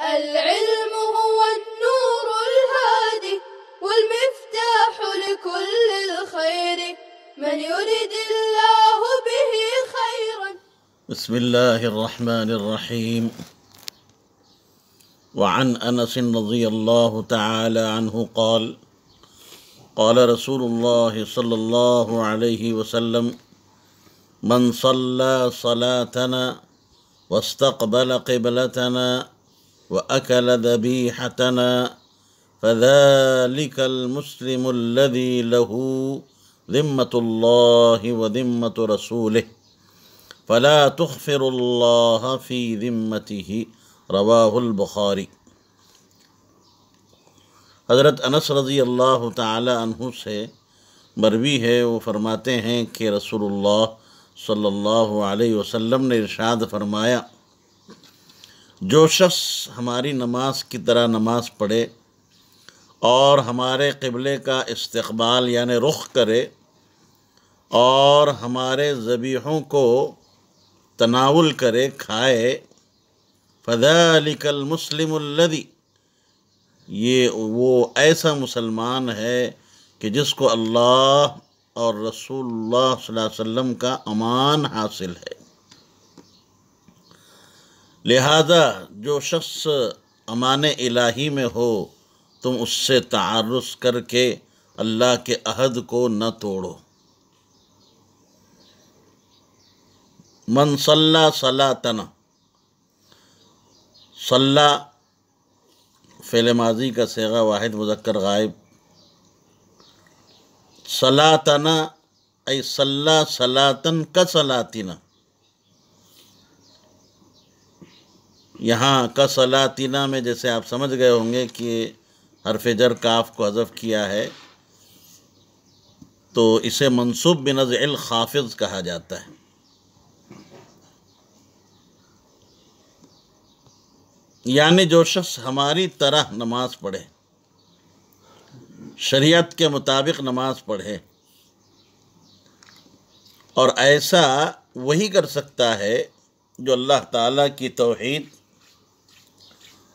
العلم هو النور الهادي والمفتاح لكل الخير من يرد الله به خيرا. بسم الله الرحمن الرحيم. وعن أنس رضي الله تعالى عنه قال قال رسول الله صلى الله عليه وسلم من صلى صلاتنا واستقبل قبلتنا وأكل ذبيحتنا فذلك المسلم الذي له ذمة الله وذمة رسوله فلا تخفر الله في ذمته رواہ البخاری۔ حضرت انس رضی اللہ تعالی عنہ سے مروی ہے، وہ فرماتے ہیں کہ رسول اللہ صلی اللہ علیہ وسلم نے ارشاد فرمایا، جو شخص ہماری نماز کی طرح نماز پڑھے اور ہمارے قبلے کا استقبال یعنی رخ کرے اور ہمارے ذبیحوں کو تناول کرے، کھائے، فَذَلِكَ الْمُسْلِمُ الَّذِي، یہ وہ ایسا مسلمان ہے کہ جس کو اللہ اور رسول اللہ صلی اللہ علیہ وسلم کا امان حاصل ہے۔ لہذا جو شخص امان الہی میں ہو تم اس سے تعارض کر کے اللہ کے عہد کو نہ توڑو۔ من صلی صلاتنا، صلی فعل ماضی کا صیغہ واحد مذکر غائب، صلاتنا ای صلی صلاتن کصلاتنا، یہاں کصلاتنا میں جیسے آپ سمجھ گئے ہوں گے کہ حرف جر کاف کو حذف کیا ہے تو اسے منصوب بنزع الخافض کہا جاتا ہے۔ یعنی جو شخص ہماری طرح نماز پڑھے، شریعت کے مطابق نماز پڑھے، اور ایسا وہی کر سکتا ہے جو اللہ تعالیٰ کی توحید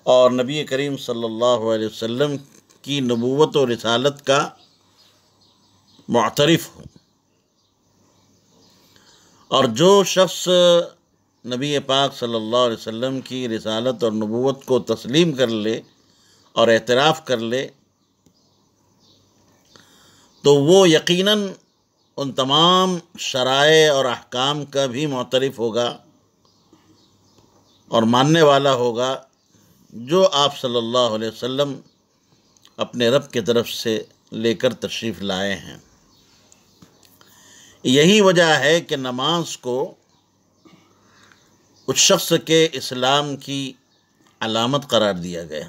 اور نبی کریم صلی اللہ علیہ وسلم کی نبوت و رسالت کا معترف ہو، اور جو شخص نبی پاک صلی اللہ علیہ وسلم کی رسالت اور نبوت کو تسلیم کر لے اور اعتراف کر لے تو وہ یقیناً ان تمام شرائع اور احکام کا بھی معترف ہوگا اور ماننے والا ہوگا جو آپ صلی اللہ علیہ وسلم اپنے رب کی طرف سے لے کر تشریف لائے ہیں۔ یہی وجہ ہے کہ نماز کو اس شخص کے اسلام کی علامت قرار دیا گیا۔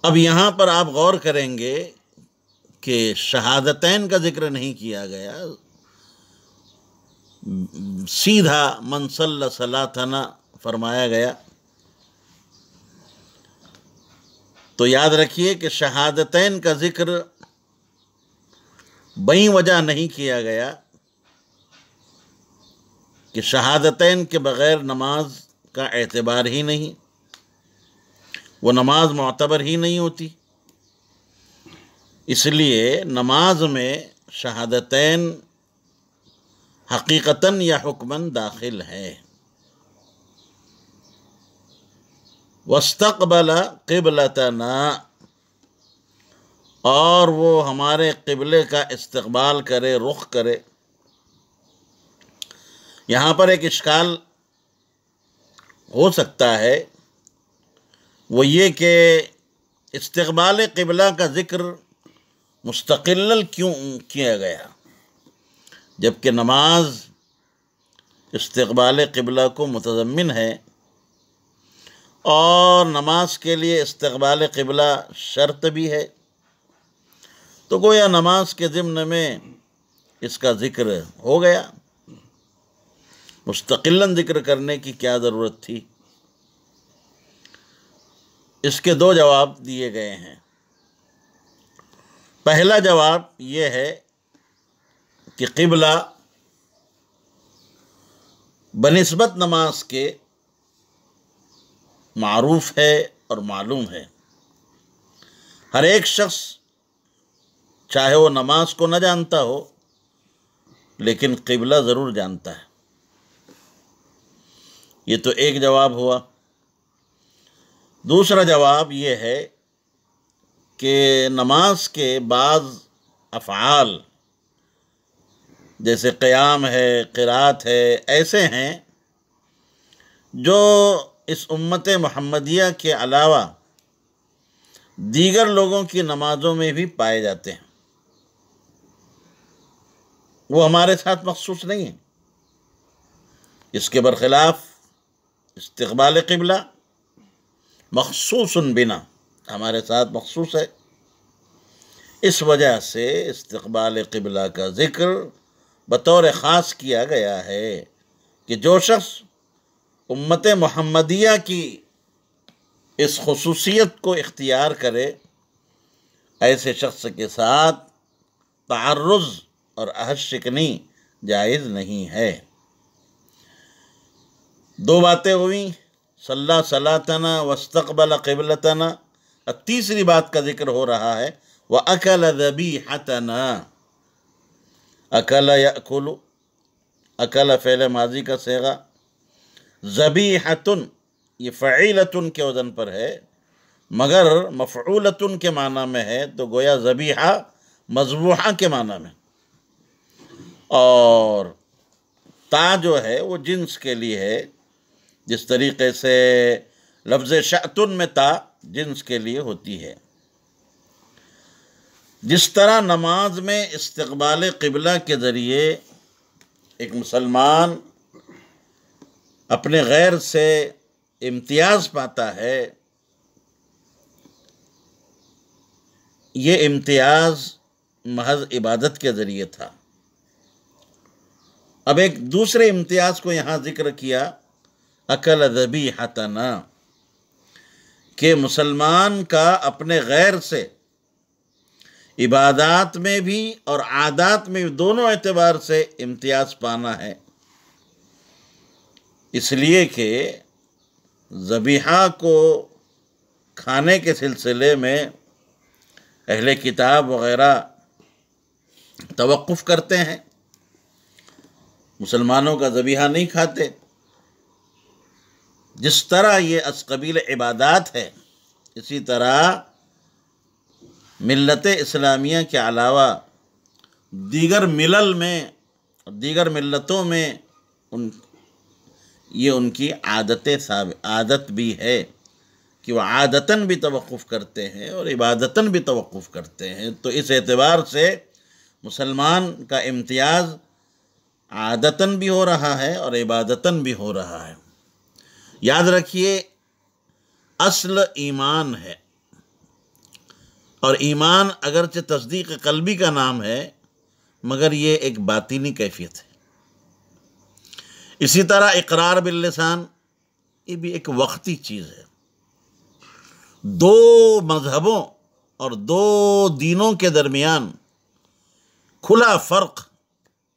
اب یہاں پر آپ غور کریں گے کہ شہادتین کا ذکر نہیں کیا گیا، سیدھا من صلی صلاتنا فرمایا گیا۔ تو یاد رکھیے کہ شہادتین کا ذکر بئی وجہ نہیں کیا گیا کہ شہادتین کے بغیر نماز کا اعتبار ہی نہیں، وہ نماز معتبر ہی نہیں ہوتی۔ اس لیے نماز میں شہادتین حقیقتاً یا حکماً داخل ہے۔ واستقبل قبلتنا، اور وہ ہمارے قبلے کا استقبال کرے، رخ کرے۔ یہاں پر ایک اشکال ہو سکتا ہے، وہ یہ کہ استقبال قبلہ کا ذکر مستقلاً کیوں کیا گیا جبکہ نماز استقبال قبلہ کو متضمن ہے اور نماز کے لیے استقبال قبلہ شرط بھی ہے، تو گویا نماز کے ضمن میں اس کا ذکر ہو گیا، مستقلاً ذکر کرنے کی کیا ضرورت تھی؟ اس کے دو جواب دیے گئے ہیں۔ پہلا جواب یہ ہے کہ قبلہ بنسبت نماز کے معروف ہے اور معلوم ہے۔ ہر ایک شخص چاہے وہ نماز کو نہ جانتا ہو لیکن قبلہ ضرور جانتا ہے۔ یہ تو ایک جواب ہوا۔ دوسرا جواب یہ ہے کہ نماز کے بعض افعال جیسے قیام ہے، قرات ہے، ایسے ہیں جو اس امت محمدیہ کے علاوہ دیگر لوگوں کی نمازوں میں بھی پائے جاتے ہیں، وہ ہمارے ساتھ مخصوص نہیں ہیں۔ اس کے برخلاف استقبال قبلہ مخصوص بنا، ہمارے ساتھ مخصوص ہے۔ اس وجہ سے استقبال قبلہ کا ذکر بطور خاص کیا گیا ہے کہ جو شخص امت محمدیہ کی اس خصوصیت کو اختیار کرے، ایسے شخص کے ساتھ تعرض اور عہد شکنی جائز نہیں ہے۔ دو باتیں ہوئیں، صلی صلاتنا واستقبل قبلتنا۔ اب تیسری بات کا ذکر ہو رہا ہے، وَأَكَلَ ذَبِيحَتَنَا۔ اکل یأکل، اکل فعل ماضی کا صیغہ، ذبیحۃ یہ فعیلۃ کے وزن پر ہے مگر مفعولۃ کے معنی میں ہے، تو گویا ذبیحہ مذبوحہ کے معنی میں، اور تا جو ہے وہ جنس کے لیے ہے، جس طریقے سے لفظ شأتن میں تا جنس کے لیے ہوتی ہے۔ جس طرح نماز میں استقبال قبلہ کے ذریعے ایک مسلمان اپنے غیر سے امتیاز پاتا ہے، یہ امتیاز محض عبادت کے ذریعے تھا۔ اب ایک دوسرے امتیاز کو یہاں ذکر کیا، اکل ذبیحتنا، کہ مسلمان کا اپنے غیر سے عبادات میں بھی اور عادات میں بھی دونوں اعتبار سے امتیاز پانا ہے، اس لیے کہ ذبیحہ کو کھانے کے سلسلے میں اہل کتاب وغیرہ توقف کرتے ہیں، مسلمانوں کا ذبیحہ نہیں کھاتے۔ جس طرح یہ از قبیل عبادات ہے، اسی طرح ملت اسلامیہ کے علاوہ دیگر ملل میں، دیگر ملتوں میں یہ ان کی عادت بھی ہے کہ وہ عادتاً بھی توقف کرتے ہیں اور عبادتاً بھی توقف کرتے ہیں۔ تو اس اعتبار سے مسلمان کا امتیاز عادتاً بھی ہو رہا ہے اور عبادتاً بھی ہو رہا ہے۔ یاد رکھیے، اصل ایمان ہے، اور ایمان اگرچہ تصدیق قلبی کا نام ہے مگر یہ ایک باطنی کیفیت ہے۔ اسی طرح اقرار باللسان، یہ بھی ایک وقتی چیز ہے۔ دو مذہبوں اور دو دینوں کے درمیان کھلا فرق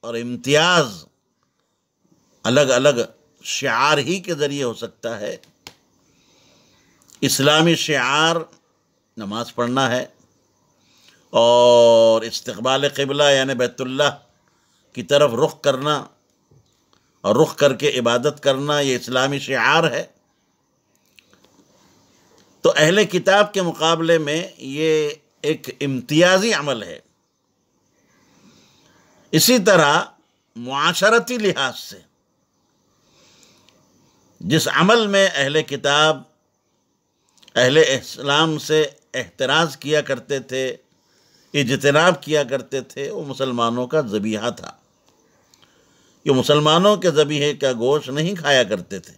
اور امتیاز الگ الگ شعار ہی کے ذریعے ہو سکتا ہے۔ اسلامی شعار نماز پڑھنا ہے، اور استقبال قبلہ یعنی بیت اللہ کی طرف رخ کرنا اور رخ کر کے عبادت کرنا، یہ اسلامی شعار ہے۔ تو اہل کتاب کے مقابلے میں یہ ایک امتیازی عمل ہے۔ اسی طرح معاشرتی لحاظ سے جس عمل میں اہل کتاب اہل اسلام سے احتراز کیا کرتے تھے، اجتناب کیا کرتے تھے، وہ مسلمانوں کا ذبیحہ تھا۔ یہ مسلمانوں کے ذبیحے کا گوشت نہیں کھایا کرتے تھے۔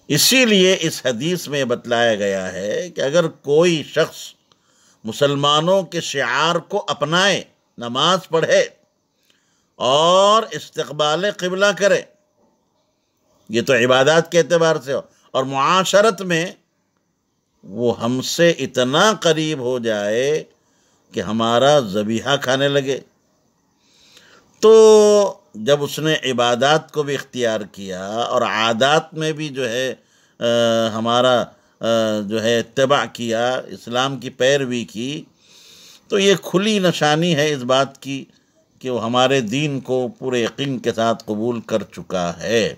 اسی لیے اس حدیث میں بتلایا گیا ہے کہ اگر کوئی شخص مسلمانوں کے شعار کو اپنائے، نماز پڑھے اور استقبال قبلہ کرے، یہ تو عبادات کے اعتبار سے ہو، اور معاشرت میں وہ ہم سے اتنا قریب ہو جائے کہ ہمارا ذبیحہ کھانے لگے، تو جب اس نے عبادات کو بھی اختیار کیا اور عادات میں بھی جو ہے ہمارا جو ہے اتباع کیا، اسلام کی پیروی کی، تو یہ کھلی نشانی ہے اس بات کی کہ وہ ہمارے دین کو پورے یقین کے ساتھ قبول کر چکا ہے۔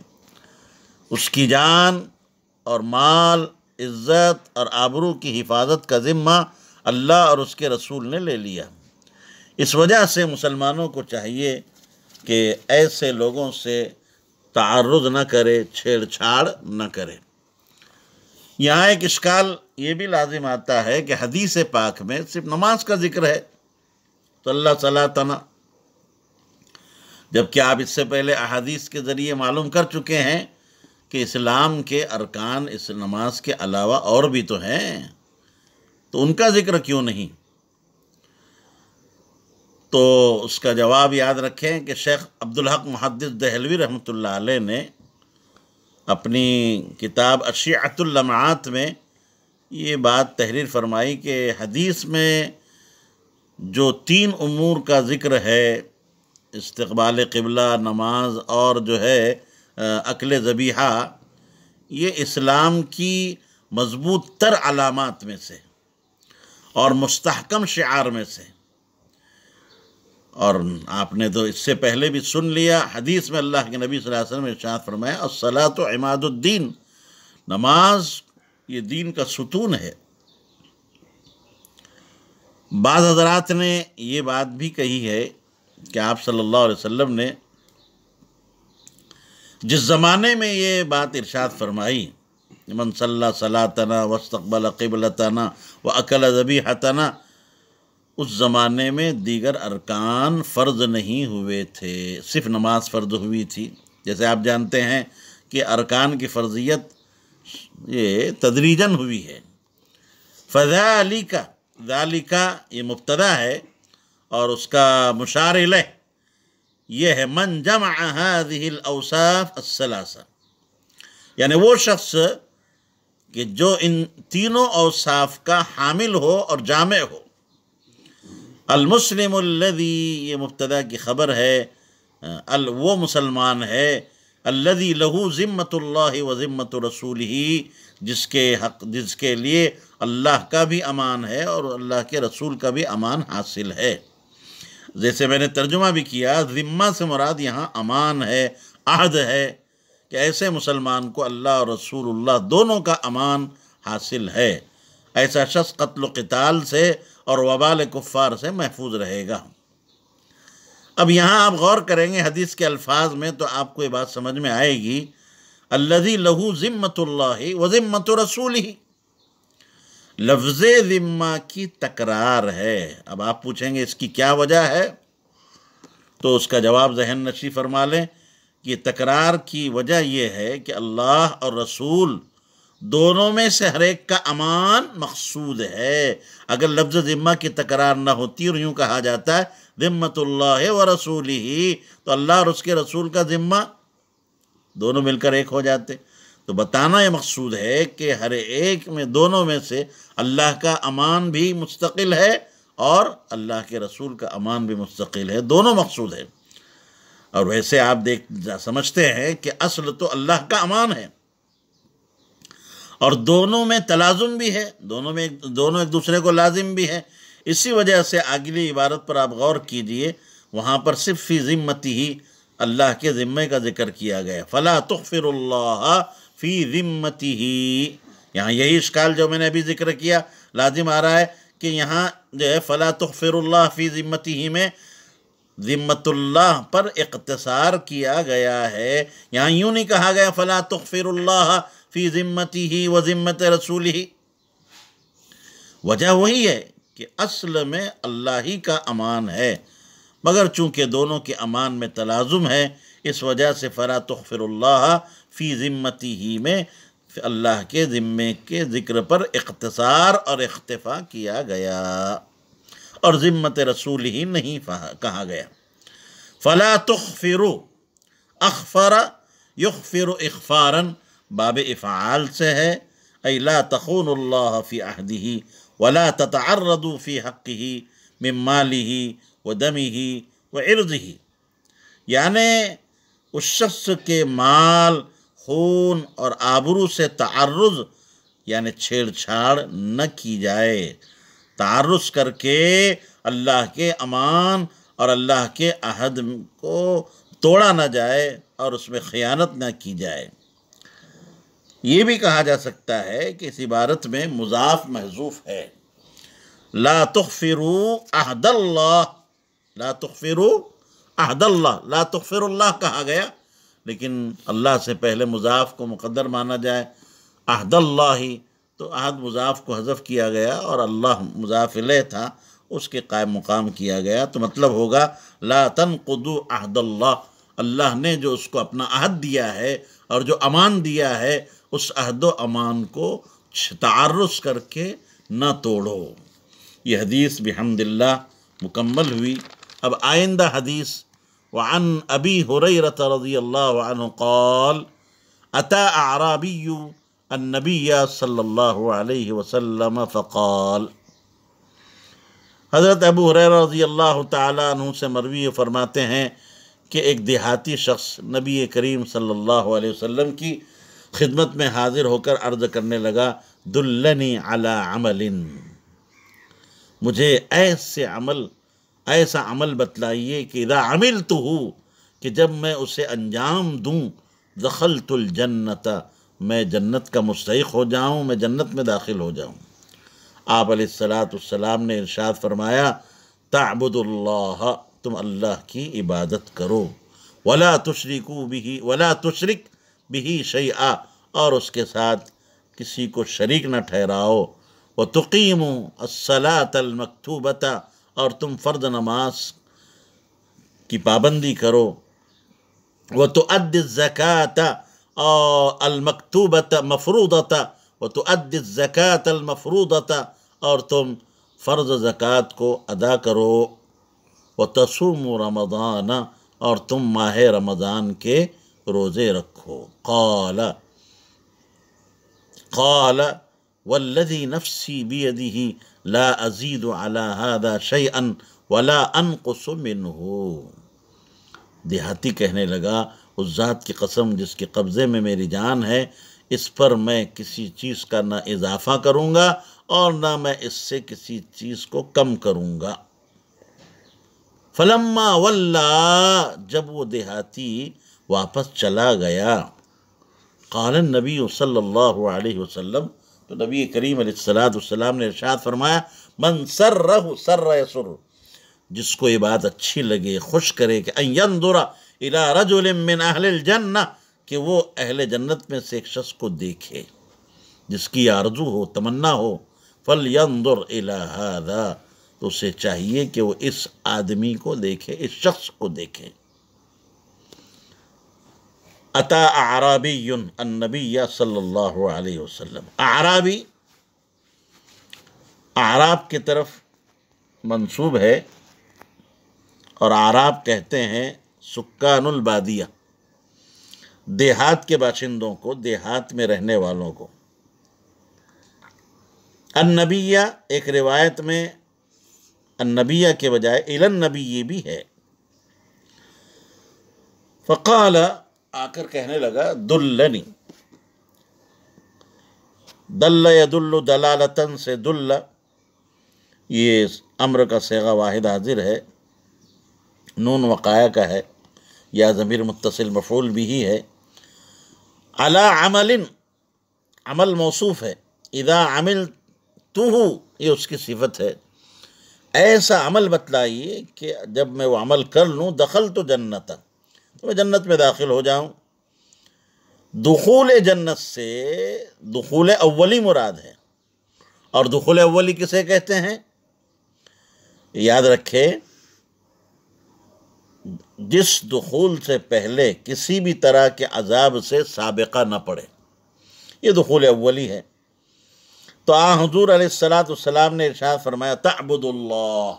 اس کی جان اور مال، عزت اور آبرو کی حفاظت کا ذمہ اللہ اور اس کے رسول نے لے لیا۔ اس وجہ سے مسلمانوں کو چاہیے کہ ایسے لوگوں سے تعرض نہ کرے، چھیڑ چھاڑ نہ کرے۔ یہاں ایک اشکال یہ بھی لازم آتا ہے کہ حدیث پاک میں صرف نماز کا ذکر ہے، صلی صلاتنا، جبکہ آپ اس سے پہلے احادیث کے ذریعے معلوم کر چکے ہیں کہ اسلام کے ارکان اس نماز کے علاوہ اور بھی تو ہیں، تو ان کا ذکر کیوں نہیں؟ تو اس کا جواب یاد رکھیں کہ شیخ عبدالحق محدث دہلوی رحمۃ اللہ علیہ نے اپنی کتاب اشیعۃ اللمعات میں یہ بات تحریر فرمائی کہ حدیث میں جو 3 امور کا ذکر ہے، استقبال قبلہ، نماز اور جو ہے اکل ذبیحہ، یہ اسلام کی مضبوط تر علامات میں سے اور مستحکم شعار میں سے۔ اور آپ نے تو اس سے پہلے بھی سن لیا، حدیث میں اللہ کے نبی صلی اللہ علیہ وسلم نے ارشاد فرمایا الصلاۃ عماد الدین، نماز یہ دین کا ستون ہے۔ بعض حضرات نے یہ بات بھی کہی ہے کہ آپ صلی اللہ علیہ وسلم نے جس زمانے میں یہ بات ارشاد فرمائی من صلی صلاتنا واستقبل قبلتنا واکل ذبیحتنا، اس زمانے میں دیگر ارکان فرض نہیں ہوئے تھے، صرف نماز فرض ہوئی تھی۔ جیسے آپ جانتے ہیں کہ ارکان کی فرضیت یہ تدریجاً ہوئی ہے۔ فذالک، ذالک یہ مبتدا ہے اور اس کا مشار الیہ یہ ہے من جمع هذه الاوصاف الثلاثہ، یعنی وہ شخص کہ جو ان تینوں اوصاف کا حامل ہو اور جامع ہو۔ المسلم الذی، یہ مبتدا کی خبر ہے، وہ مسلمان ہے الذی لہ ذمۃ اللہ و ذمۃ رسولہ، جس کے لیے اللہ کا بھی امان ہے اور اللہ کے رسول کا بھی امان حاصل ہے۔ جیسے میں نے ترجمہ بھی کیا، ذمہ سے مراد یہاں امان ہے، عہد ہے کہ ایسے مسلمان کو اللہ اور رسول اللہ دونوں کا امان حاصل ہے۔ ایسا شخص قتل و قتال سے اور وبال کفار سے محفوظ رہے گا۔ اب یہاں آپ غور کریں گے حدیث کے الفاظ میں تو آپ کو یہ بات سمجھ میں آئے گی، الذی لہ ذمۃ اللہ و ذمۃ رسولہ، لفظ ذمہ کی تکرار ہے۔ اب آپ پوچھیں گے اس کی کیا وجہ ہے، تو اس کا جواب ذہن نشی فرما لیں کہ تکرار کی وجہ یہ ہے کہ اللہ اور رسول دونوں میں سے ہر ایک کا امان مقصود ہے۔ اگر لفظ ذمہ کی تکرار نہ ہوتی اور یوں کہا جاتا ہے ذمۃ اللہ و رسولہ، تو اللہ اور اس کے رسول کا ذمہ دونوں مل کر ایک ہو جاتے۔ تو بتانا یہ مقصود ہے کہ ہر ایک میں، دونوں میں سے اللہ کا امان بھی مستقل ہے اور اللہ کے رسول کا امان بھی مستقل ہے، دونوں مقصود ہے۔ اور ویسے آپ سمجھتے ہیں کہ اصل تو اللہ کا امان ہے اور دونوں میں تلازم بھی ہے، دونوں ایک دوسرے کو لازم بھی ہے۔ اسی وجہ سے اگلی عبارت پر آپ غور کیجئے، وہاں پر صرف فی ذمتہ ہی اللہ کے ذمے کا ذکر کیا گیا، فلا تغفر اللہ فی ذمتہ۔ یہاں یہی اشکال جو میں نے ابھی ذکر کیا لازم آ رہا ہے کہ یہاں جو ہے فلا تغفر اللہ فی ذمتہ میں ذمت اللہ پر اقتصار کیا گیا ہے، یہاں یوں نہیں کہا گیا فلا تغفر اللہ فی ذمتہ و ذمت رسولہ۔ وجہ وہی ہے کہ اصل میں اللہ ہی کا امان ہے، مگر چونکہ دونوں کے امان میں تلازم ہے، اس وجہ سے فلا تغفر اللہ فی ذمتہ میں اللہ کے ذمے کے ذکر پر اختصار اور اختفا کیا گیا اور ذمت رسول ہی نہیں کہا گیا۔ فلا تغفروا، اغفر یغفر اغفارا باب افعال سے ہے، ای لا تخونوا اللہ فی عہدہ ولا تتعرضوا فی حقہ من مالہ ودمہ وعرضہ، یعنی اس شخص کے مال، خون اور آبرو سے تعرض یعنی چھیڑ چھاڑ نہ کی جائے، تعرض کر کے اللہ کے امان اور اللہ کے عہد کو توڑا نہ جائے اور اس میں خیانت نہ کی جائے۔ یہ بھی کہا جا سکتا ہے کہ اس عبارت میں مضاف محذوف ہے، لا تغفروا عہد اللہ، لا تغفروا عہد اللہ، لا تغفر اللہ کہا گیا، لیکن اللہ سے پہلے مضاف کو مقدر مانا جائے، عہد اللہ ہی، تو عہد مضاف کو حذف کیا گیا اور اللہ مضاف الیہ تھا، اس کے قائم مقام کیا گیا، تو مطلب ہوگا لا تنقضوا عہد اللہ، اللہ نے جو اس کو اپنا عہد دیا ہے اور جو امان دیا ہے اس عہد و امان کو تعرض کر کے نہ توڑو۔ یہ حدیث بحمد اللہ مکمل ہوئی۔ اب آئندہ حدیث، وعن ابی ہریرۃ رضی اللہ عنہ قال اتى اعرابی النبی صلی اللہ علیہ وسلم فقال، حضرت ابو ہریرہ رضی اللہ تعالیٰ عنہ سے مروی فرماتے ہیں کہ ایک دیہاتی شخص نبی کریم صلی اللہ علیہ وسلم کی خدمت میں حاضر ہو کر عرض کرنے لگا، دلنی علی عمل، مجھے ایسا عمل بتلائیے کہ اذا عملتہ، کہ جب میں اسے انجام دوں، دخلت الجنت، میں جنت کا مستحق ہو جاؤں، میں جنت میں داخل ہو جاؤں۔ آپ علیہ السلام نے ارشاد فرمایا، تعبد اللہ، تم اللہ کی عبادت کرو، ولا تشرک بہ شیئا، اور اس کے ساتھ کسی کو شریک نہ ٹھہراؤ، وتقیموا الصلاۃ المکتوبۃ، اور تم فرض نماز کی پابندی کرو، وتؤدی الزکاۃ المکتوبۃ مفروضۃ، وتؤدی الزکاۃ المفروضۃ، اور تم فرض زکوٰۃ کو ادا کرو، وتصوموا رمضان، اور تم ماہ رمضان کے روزے رکھو۔ قال والذی نفسی بیدہ لا ازید علی ھذا شیئا ولا انقص منہ، دیہاتی کہنے لگا، اس ذات کی قسم جس کے قبضے میں میری جان ہے، اس پر میں کسی چیز کا نہ اضافہ کروں گا اور نہ میں اس سے کسی چیز کو کم کروں گا۔ فلما ولا، جب وہ دیہاتی واپس چلا گیا، قال النبی صلی اللہ علیہ وسلم، تو نبی کریم علیہ السلام نے ارشاد فرمایا، من سرہ سر یسر، جس کو یہ بات اچھی لگے، خوش کرے کہ ان ینظر الی رجل من اہل الجنہ، کہ وہ اہل جنت میں سے ایک شخص کو دیکھے، جس کی آرزو ہو، تمنا ہو، فلینظر الی ھذا، تو اسے چاہیے کہ وہ اس آدمی کو دیکھے، اس شخص کو دیکھے۔ اتی اعرابی النبی صلی اللہ علیہ وسلم، اعرابی اعراب کی طرف منسوب ہے، اور اعراب کہتے ہیں سکان البادیہ، دیہات کے باشندوں کو، دیہات میں رہنے والوں کو۔ النبیہ، ایک روایت میں النبیہ کے بجائے الی النبی بھی ہے۔ فقال، آ کر کہنے لگا، دلنی، دل یدل دلالتن سے دل، یہ امر کا صیغہ واحد حاضر ہے، نون وقایا کا ہے، یا ضمیر متصل مفعول بھی ہی ہے۔ علی عمل، عمل موصوف ہے، اذا عملتہ، یہ اس کی صفت ہے، ایسا عمل بتلائیے کہ جب میں وہ عمل کر لوں، دخلت جنت، تو میں جنت میں داخل ہو جاؤں۔ دخول جنت سے دخول اولی مراد ہے، اور دخول اولی کسے کہتے ہیں؟ یاد رکھے، جس دخول سے پہلے کسی بھی طرح کے عذاب سے سابقہ نہ پڑے، یہ دخول اولی ہے۔ تو حضور علیہ السلام نے ارشاد فرمایا، تعبد اللہ،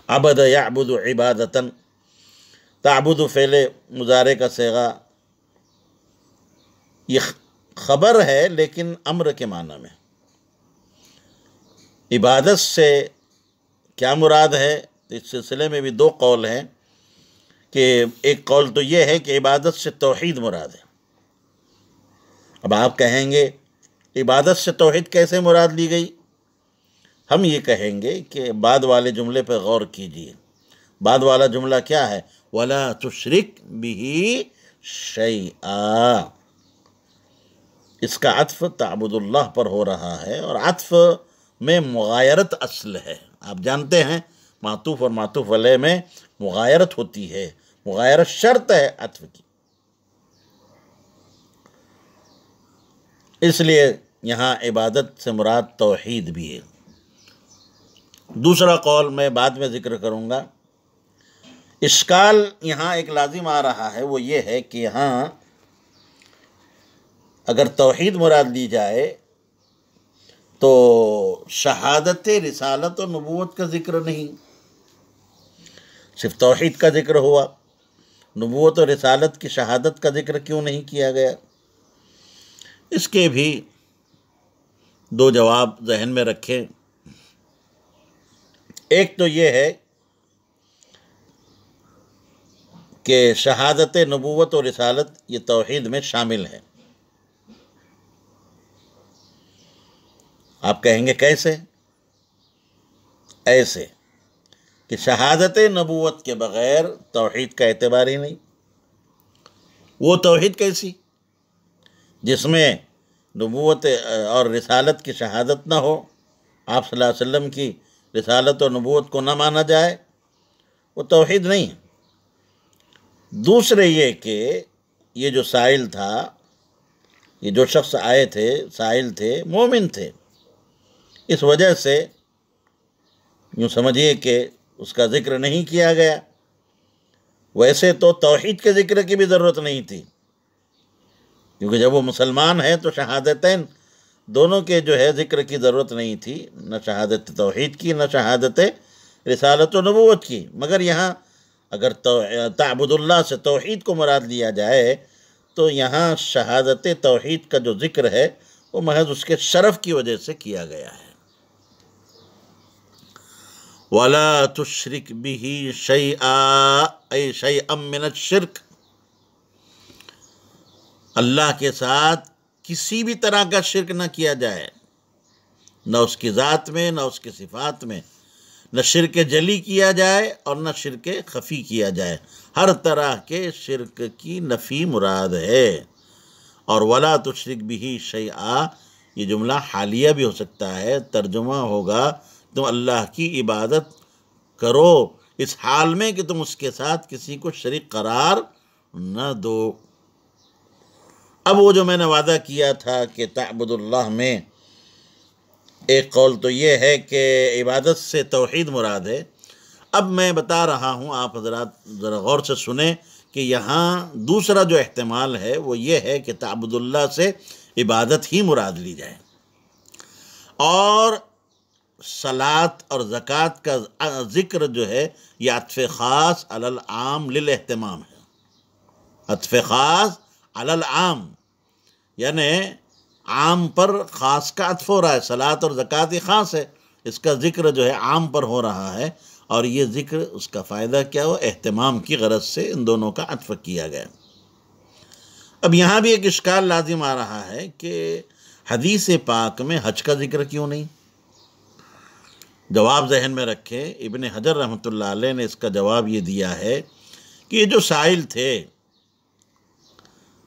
عبد یعبد عبادتاً، تعبد فعل مضارع کا صیغہ، یہ خبر ہے لیکن امر کے معنی میں۔ عبادت سے کیا مراد ہے؟ اس سلسلے میں بھی دو قول ہیں، کہ ایک قول تو یہ ہے کہ عبادت سے توحید مراد ہے، اب آپ کہیں گے عبادت سے توحید کیسے مراد لی گئی؟ ہم یہ کہیں گے کہ بعد والے جملے پہ غور کیجئے. بعد والا جملہ کیا ہے؟ وَلَا تُشْرِكْ بِهِ شَيْئًا. اس کا عطف تعبد اللہ پر ہو رہا ہے، اور عطف میں مغایرت اصل ہے. آپ جانتے ہیں معطوف اور معطوف علیہ میں مغایرت ہوتی ہے، مغایرت شرط ہے عطف کی. اس لیے یہاں عبادت سے مراد توحید بھی ہے. دوسرا قول میں بعد میں ذکر کروں گا. اشکال یہاں ایک لازم آ رہا ہے، وہ یہ ہے کہ یہاں اگر توحید مراد لی جائے تو شہادت رسالت و نبوت کا ذکر نہیں، صرف توحید کا ذکر ہوا. نبوت و رسالت کی شہادت کا ذکر کیوں نہیں کیا گیا؟ اس کے بھی دو جواب ذہن میں رکھیں. ایک تو یہ ہے کہ شہادت نبوت و رسالت یہ توحید میں شامل ہے. آپ کہیں گے کیسے؟ ایسے کہ شہادت نبوت کے بغیر توحید کا اعتبار ہی نہیں. وہ توحید کیسی جس میں نبوت اور رسالت کی شہادت نہ ہو، آپ صلی اللہ علیہ وسلم کی رسالت اور نبوت کو نہ مانا جائے؟ وہ توحید نہیں ہے. دوسرے یہ کہ یہ جو سائل تھا، یہ جو شخص آئے تھے سائل تھے، مومن تھے. اس وجہ سے یوں سمجھیے کہ اس کا ذکر نہیں کیا گیا. ویسے تو توحید کے ذکر کی بھی ضرورت نہیں تھی، کیونکہ جب وہ مسلمان ہے تو شہادتین دونوں کے جو ہے ذکر کی ضرورت نہیں تھی، نہ شہادت توحید کی نہ شہادت رسالت و نبوت کی. مگر یہاں اگر تعبد اللہ سے توحید کو مراد لیا جائے تو یہاں شہادت توحید کا جو ذکر ہے وہ محض اس کے شرف کی وجہ سے کیا گیا ہے. وَلَا تُشْرِكْ بِهِ شَيْئًا أي شَيْئًا مِّنَ الشِّرْكِ. اللہ کے ساتھ کسی بھی طرح کا شرک نہ کیا جائے، نہ اس کی ذات میں نہ اس کی صفات میں. نہ شرک جلی کیا جائے اور نہ شرک خفی کیا جائے. ہر طرح کے شرک کی نفی مراد ہے. اور وَلَا تُشْرِكْ بِهِ شَيْئًا یہ جملہ حالیہ بھی ہو سکتا ہے. ترجمہ ہوگا تم اللہ کی عبادت کرو اس حال میں کہ تم اس کے ساتھ کسی کو شریک قرار نہ دو. اب وہ جو میں نے وعدہ کیا تھا کہ تعبد اللہ میں ایک قول تو یہ ہے کہ عبادت سے توحید مراد ہے. اب میں بتا رہا ہوں، آپ حضرات ذرا غور سے سنیں کہ یہاں دوسرا جو احتمال ہے وہ یہ ہے کہ تعبد اللہ سے عبادت ہی مراد لی جائے، اور صلاۃ اور زکوٰۃ کا ذکر جو ہے یہ عطف خاص علی العام للاہتمام ہے. عطف خاص علی العام یعنی عام پر خاص کا عطف ہو رہا ہے. صلاۃ اور زکوٰۃ یہ خاص ہے، اس کا ذکر جو ہے عام پر ہو رہا ہے، اور یہ ذکر اس کا فائدہ کیا ہو؟ اہتمام کی غرض سے ان دونوں کا عطف کیا گیا. اب یہاں بھی ایک اشکال لازم آ رہا ہے کہ حدیث پاک میں حج کا ذکر کیوں نہیں؟ جواب ذہن میں رکھے. ابن حجر رحمۃ اللہ علیہ نے اس کا جواب یہ دیا ہے کہ یہ جو سائل تھے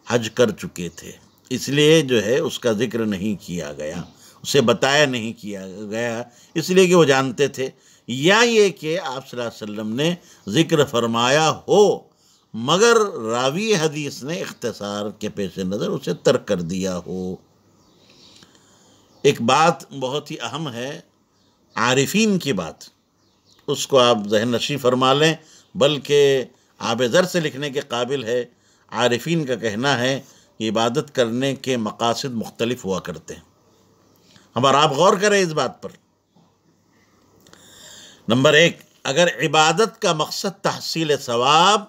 حج کر چکے تھے، اس لیے جو ہے اس کا ذکر نہیں کیا گیا، اسے بتایا نہیں کیا گیا، اس لیے کہ وہ جانتے تھے. یا یہ کہ آپ صلی اللہ علیہ وسلم نے ذکر فرمایا ہو مگر راوی حدیث نے اختصار کے پیش نظر اسے ترک کر دیا ہو. ایک بات بہت ہی اہم ہے، عارفین کی بات، اس کو آپ ذہن نشی فرما لیں، بلکہ آب زر سے لکھنے کے قابل ہے. عارفین کا کہنا ہے کہ عبادت کرنے کے مقاصد مختلف ہوا کرتے ہیں. ہمارا آپ غور کریں اس بات پر. نمبر 1، اگر عبادت کا مقصد تحصیل ثواب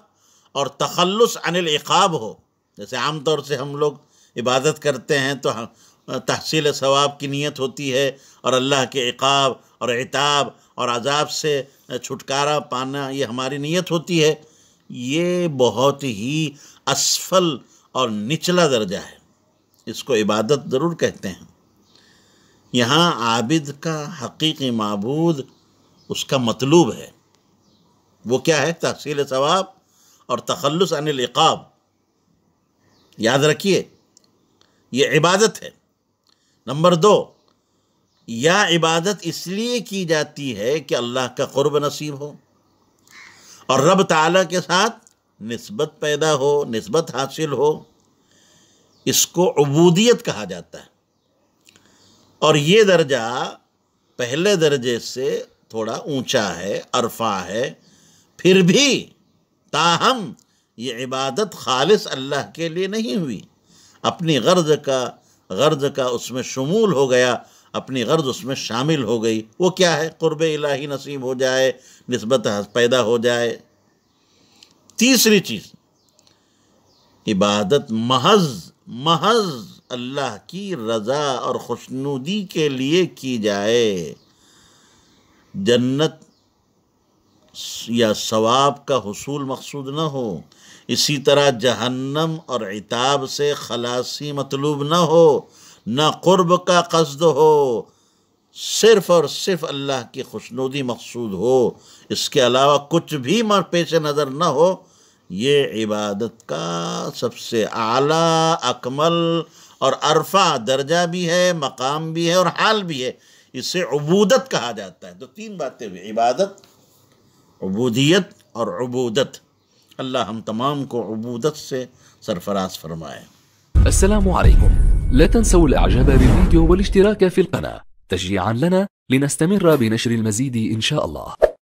اور تخلص عن العقاب ہو، جیسے عام طور سے ہم لوگ عبادت کرتے ہیں تو تحصیل ثواب کی نیت ہوتی ہے، اور اللہ کے عقاب اور عتاب اور عذاب سے چھٹکارا پانا یہ ہماری نیت ہوتی ہے، یہ بہت ہی اسفل اور نچلا درجہ ہے. اس کو عبادت ضرور کہتے ہیں. یہاں عابد کا حقیقی معبود اس کا مطلوب ہے. وہ کیا ہے؟ تحصیل ثواب اور تخلص عن العقاب. یاد رکھیے یہ عبادت ہے. نمبر 2، یا عبادت اس لیے کی جاتی ہے کہ اللہ کا قرب نصیب ہو اور رب تعالیٰ کے ساتھ نسبت پیدا ہو، نسبت حاصل ہو. اس کو عبودیت کہا جاتا ہے. اور یہ درجہ پہلے درجے سے تھوڑا اونچا ہے، ارفع ہے. پھر بھی تاہم یہ عبادت خالص اللہ کے لیے نہیں ہوئی. اپنی غرض کا اس میں شمول ہو گیا، اپنی غرض اس میں شامل ہو گئی. وہ کیا ہے؟ قرب الہی نصیب ہو جائے، نسبت پیدا ہو جائے. تیسری چیز، عبادت محض اللہ کی رضا اور خوشنودی کے لیے کی جائے. جنت یا ثواب کا حصول مقصود نہ ہو، اسی طرح جہنم اور عتاب سے خلاصی مطلوب نہ ہو، نہ قرب کا قصد ہو، صرف اور صرف اللہ کی خوشنودی مقصود ہو. اس کے علاوہ کچھ بھی پیش نظر نہ ہو. یہ عبادت کا سب سے اعلیٰ، اکمل اور ارفع درجہ بھی ہے، مقام بھی ہے اور حال بھی ہے. اسے عبودت کہا جاتا ہے. تو 3 باتیں ہوئی: عبادت، عبودیت اور عبودت. اللہ ہم تمام کو عبودت سے سرفراز فرمائے. السلام عليكم. لا تنسوا الاعجاب بالفيديو والاشتراك في القناة تشجيعا لنا لنستمر بنشر المزيد إن شاء الله.